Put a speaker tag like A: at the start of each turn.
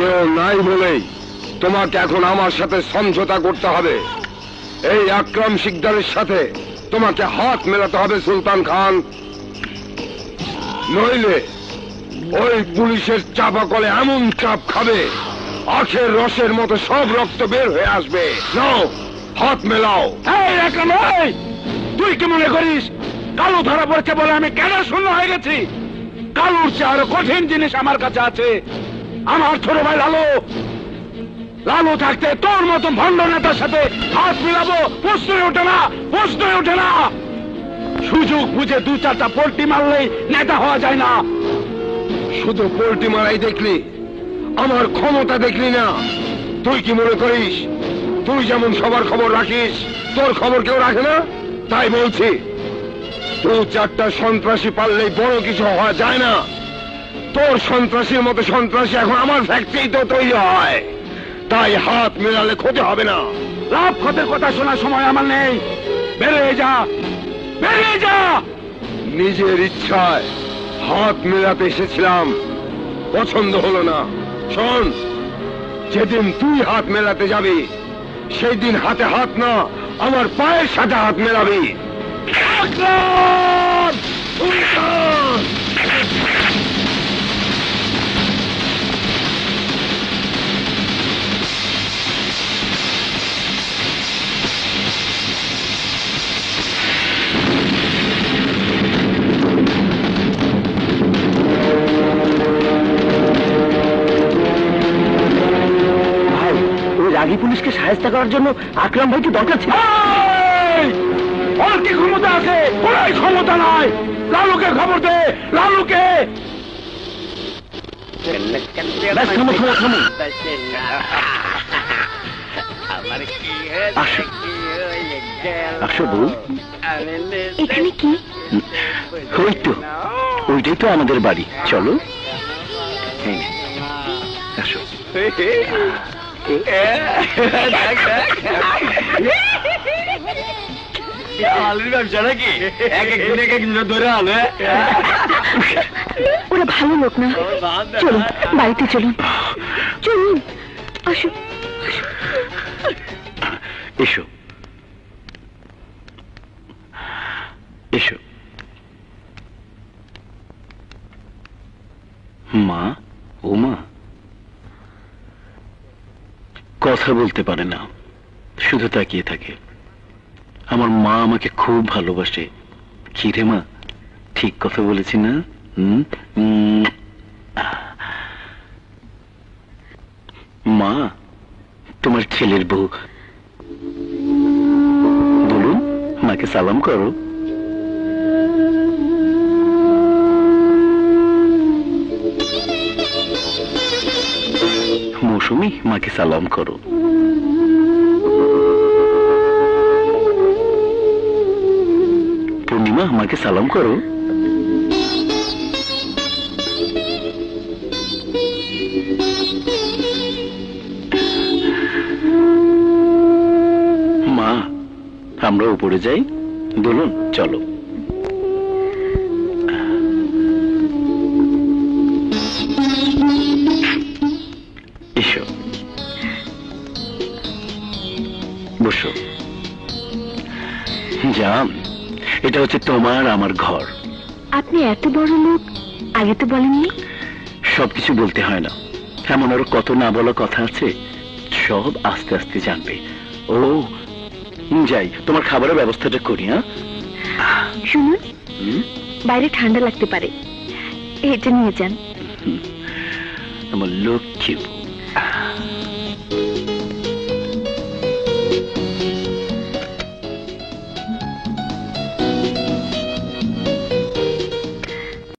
A: কেউ নাই বলেই তোমাকে এখন আমার সাথে সমঝোতা করতে হবে। এই আকরাম শিকদারের সাথে তোমাকে হাত মেলাতে হবে সুলতান খান, নইলে ওই পুলিশের চাপা কলে এমন চাপ খাবে আখের রসের মতো সব রক্ত বের হয়ে আসবে। নাও হাত মেলাও।
B: তুই কি মনে করিস কালু ধরা পড়ছে বলে আমি কেন শূন্য হয়ে গেছি? কালুর চেয়ে আরো কঠিন জিনিস আমার কাছে আছে। আমার ছোট ভাই লালু, লালু থাকতে তোর মতন ভণ্ড নেতার সাথে হাত মিলাবো প্রশ্নই ওঠে না, প্রশ্নই ওঠে না। সুযোগ বুঝে দু চারটা পোল্টি মারলেই নেতা হওয়া যায় না।
A: শুধু পোল্টি মারাই দেখলি, আমার ক্ষমতা দেখলি না। তুই কি মনে করিস তুই যেমন সবার খবর রাখিস তোর খবর কেউ রাখে না? তাই বলছি, দু চারটা সন্ত্রাসী পারলেই বড় কিছু হওয়া যায় না। তোর সন্ত্রাসীর মতো সন্ত্রাসী এখন আমার ফ্যাক্টরিতে তৈরি হয়। তাই হাত মেলালে ক্ষতি হবে না।
B: লাভ ক্ষতির কথা শোনার সময় আমার নেই। বেরিয়ে যা, বেরিয়ে যা।
A: নিজের ইচ্ছায় হাত মেলাতে এসেছিলাম, পছন্দ হলো না। শোন, যেদিন তুই হাত মেলাতে যাবি সেই দিন হাতে হাত না আমার পায়ের সাথে হাত মেলাবি।
C: রাগী পুলিশকে সাহায্য করার জন্য আকরাম ভাইকে দরকার ছিল।
B: ওর কি ক্ষমতা আছে? কোনো ক্ষমতা নাই। লালুকে খবর দে, লালুকে।
D: এখানে কি?
C: ওই তো, ওইটাই তো আমাদের বাড়ি। চলো আসো।
B: ব্যবসা নাকি এক একদিন ধরে আলো।
D: ওরা ভালো লোক না। চলুন বাড়িতে চলুন, চলুন। আসো
C: এসো এসো। মা, ও মা কথা বলতে পারে না, শুধু তাকিয়ে থাকে। আমার মা আমাকে খুব ভালোবাসে। কি রে মা, ঠিক কথা বলেছি না? মা, তোমার ছেলের বউ। বলুন, মাকে সালাম করো। মৌসুমী, মাকে সালাম করো। পূর্ণিমা, মাকে সালাম করো। মা, আমরা উপরে যাই। বলুন, চলো। এসো, বসো। যান, এটা হচ্ছে তোমার আমার ঘর।
D: আপনি এত বড় লোক, আগে তো বলেননি।
C: সবকিছু বলতে হয় না, এমন আরো কত না বলা কথা আছে, সব আস্তে আস্তে জানবে। ও যাই, তোমার খাবারের ব্যবস্থাটা করি। হ্যাঁ,
D: শুনুন, বাইরে ঠান্ডা লাগতে পারে, এটা নিয়ে যান।
C: আমার লক্ষ্মী।